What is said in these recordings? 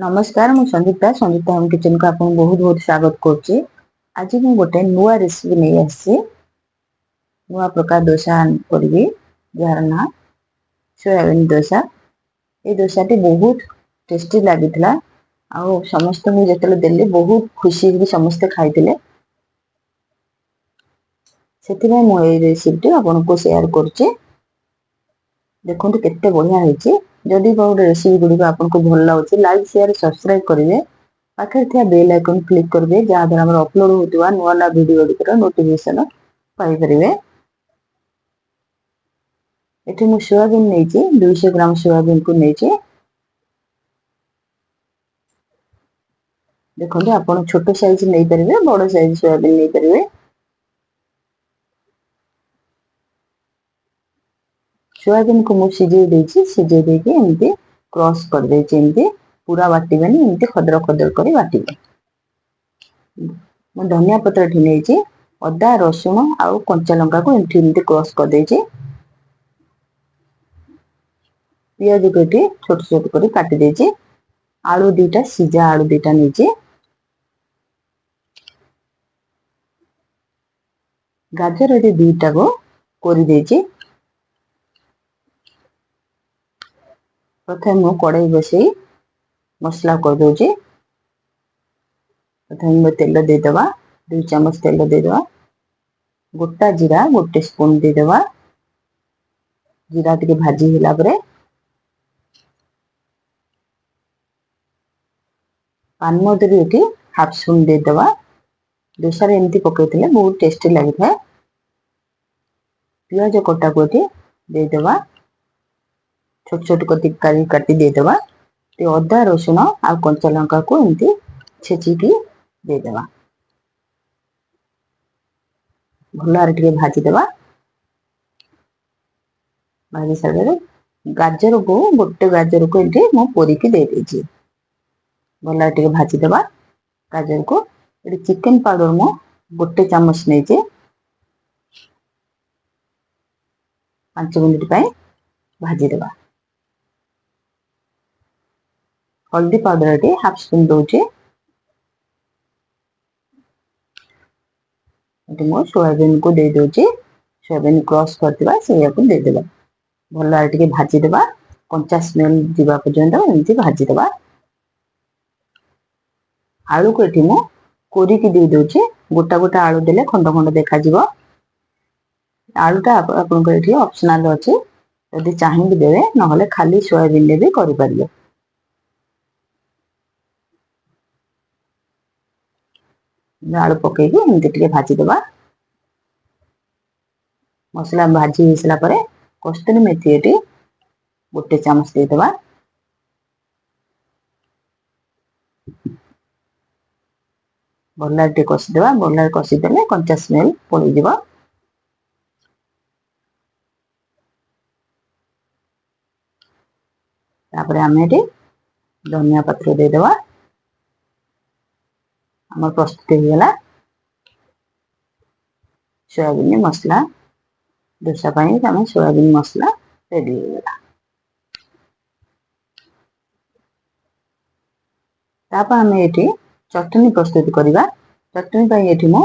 नमस्कार मु संयुक्ता home kitchen को आपन बहुत बहुत स्वागत करछि। आज मु गोटे नुआ रेसिपी नै आछि। नुआ प्रकार डोसा करबी जार ना सोयाबीन डोसा। ए डोसाटी बहुत टेस्टी लागितला आ समस्त मु जेतले देली बहुत खुशी भी समस्त खाइतिले। सेतिबा मु ए रेसिपी आपन को शेयर करछि। देखो केते बढ़िया होइछि। जदि को रेसिपी गुडी को आपन को भल लागुछि लाइक शेयर सब्सक्राइब करिवे। पाखे थिया बेल आइकन क्लिक करिवे जा द्वारा हमर अपलोड होतबा नुवा नुवा वीडियो गुडी नोटिफिकेशन पाइ परिवे। एठी मु सोयाबीन नेछि 200 ग्राम सोयाबीन को नेछि। देखो आपन छोटो साइज नै परिवे बड़ साइज सोयाबीन नै परिवे। सोयाबीन को मु सिजे देछि सिजे देके एमती क्रॉस कर देछि एमती पूरा बाटिबेनी एमती खदर खदर करी बाटिबे। मु धनिया पत्र ठिनेछि अदा रसुन आ कंचा लंका को एमती क्रॉस कर देछि। पियाज को एठी छोट छोट करी काटि देछि। आलू दीटा सिजा आलू दीटा नेछि। गाजर एठी दीटा को कोरि देछि। प्रथम मु कढ़ाई बसई मसला कर दोछि। प्रथम तेल दे दबा 2 चम्मच तेल दे दबा। गोटा जीरा 1 स्पून दे दबा। जीरा टिके भाजी होला परे पानमधुरी एठी हाफ स्पून दे दबा। डोसा रे एमती पकेइतले बहुत टेस्टी लागि था। पियाज कटा को एठी दे दबा। छोट छोट करी काटी दे दबा। ते अदा रसुन आ कंचा लंका को एमती छेची की दे दबा। भलार टिके भाजी दबा। भाजी सारे गाजर को गोटे गाजर को एठी मु पोरी की दे देछि। भलार टिके भाजी दबा गाजर को। एठी चिकन पाउडर मु गोटे चम्मच नेछि। 5 मिनिट पय भाजी दबा। हल्दी पाउडर एठी हाफ स्पून दोछि। एठी मु सोयाबीन को दे दोछि। सोयाबीन क्रॉस करतिबा सेया को दे देबा। भलार टिके भाजी दबा। कंचा स्मेल दिबा पर्यंत एमती भाजी दबा। आलू को एठी मु कोरी की दे दोछि। गोटा गोटा आलू देले खंड खंड देखा जिवो। आलूटा आपन को एठी ऑप्शनल अछि। यदि चाहिबे देबे नहले खाली सोयाबीन ले भी करि परिबे। आलू पके की एमती टिके भाजी दबा। मसला भाजी हिसला परे कस्तूरी मेथी एठी गोटे चम्मच दे दबा। भलार टे कसी दबा। भलार कसी देले कंचा स्मेल पळि जिवो। तापरे हमें एठी धनिया पत्र दे दबा। हमर प्रस्तुत हो गेला सोयाबीन मसला डोसा पाई हमें सोयाबीन मसला रेडी हो गेला। तापर हमें एठी चटनी प्रस्तुत करिबा। चटनी पाई एठी मु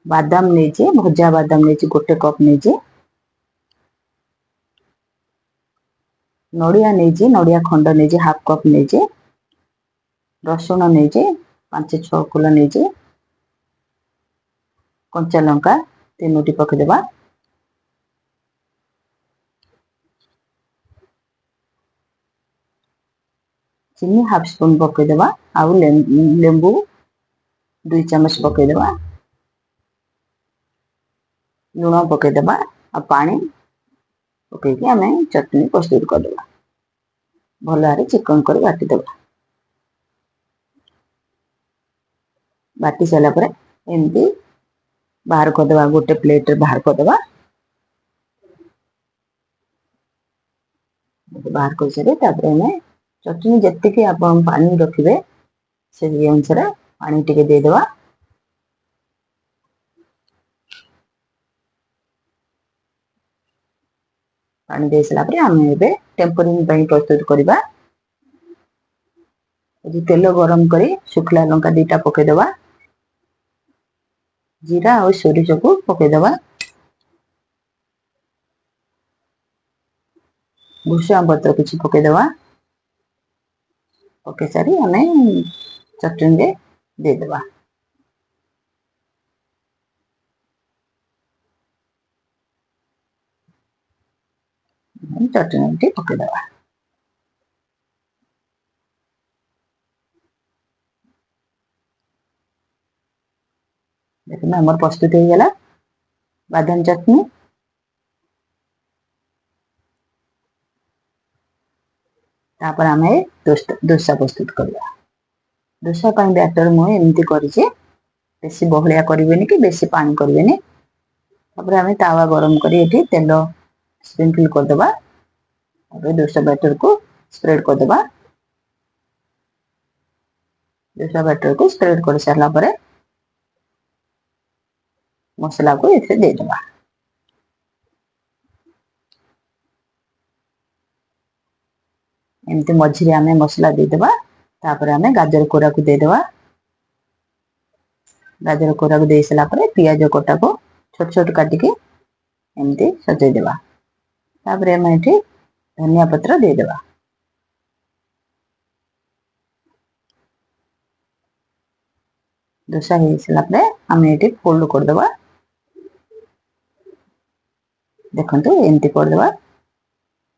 बादाम नेछि भजा बादाम नेछि गोटे कप नेछि। नडिया नेछि नडिया खंड नेछि हाफ कप नेछि। रसुन नेछि 5-6 कुला नेछि। कंचा लंका 3टी पके देबा। चीनी हाफ स्पून पके देबा। आ लेंबू 2 चम्मच पके देबा। लूण पके देबा आ पानी पके के हमें चटनी प्रस्तुत कर देबा। भलारे चिकन कर बाटी देबा। बाटी साला परे एमती बाहर कर देबा गोटे प्लेट रे बाहर कर देबा। बाहर कर सरे तापर हमें चटनी जत्ते के आपन पानी रखिबे से अनुसार पानी टिके दे देबा। पानी दे सला परे हम एबे टेम्परिंग पई प्रस्तुत करिबा। तेल गरम करी शुखला लंका 2टा पकेदवा जीरा और सोरिष को पकेदवा भूषा पत्र किसी पकेदवा पके सारी आम चटनी रे देदवा चटनी पकेदवा देखना हमार प्रस्तुत हो गला बादाम चटनी। तापर आम डोसा प्रस्तुत करवा डोसा बैटर मुझे एमती करें बेसी बहलिया करें कि बेसी पानी करें। तापर आम तावा गरम कर तेल स्प्रिंकल करदे डोसा बैटर को स्प्रेड करदे डोसा बैटर को स्प्रेड कर सारा पर मसला को इसे देदवा एमती मझे आम मसला देदवा तापर आम गाजर कोरा को देदवा गाजर कोरा को दे सारा पर पियाज कटा को छोट छोट काटिके एमती सजेदेवा तापर आम ये धनिया पत्र देदवा डोसा हो सारा पर आम ये फोल्ड करदे देखो एमती करदे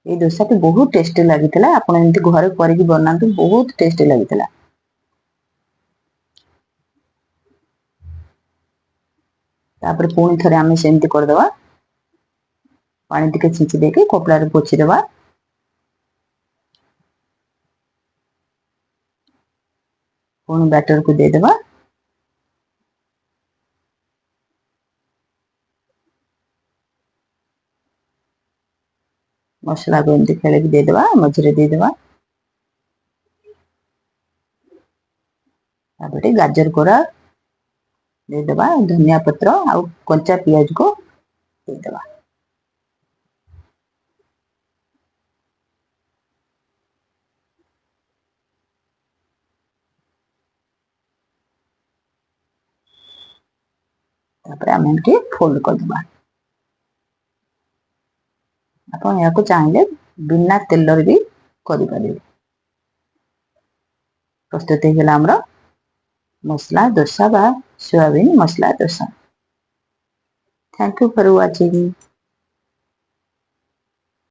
ये डोसा टी बहुत टेस्टी लगी आप घरे करके बनातु बहुत टेस्टी लगी। तापर पुणी थे आम सेमती करदे पानी टिके छींची देके कपड़ा पोछीदे पुणी बैटर को देदे मसला को एमती खेल देदे मझे देदे गाजर कोरा देदे धनिया पत्र आ कंचा पियाज को देदे तापर आम फोल्ड करदे आप या चाहिए बिना तेल भी करें। प्रस्तुत होगा मसला डोसा बा soybean masala dosa. Thank you for watching.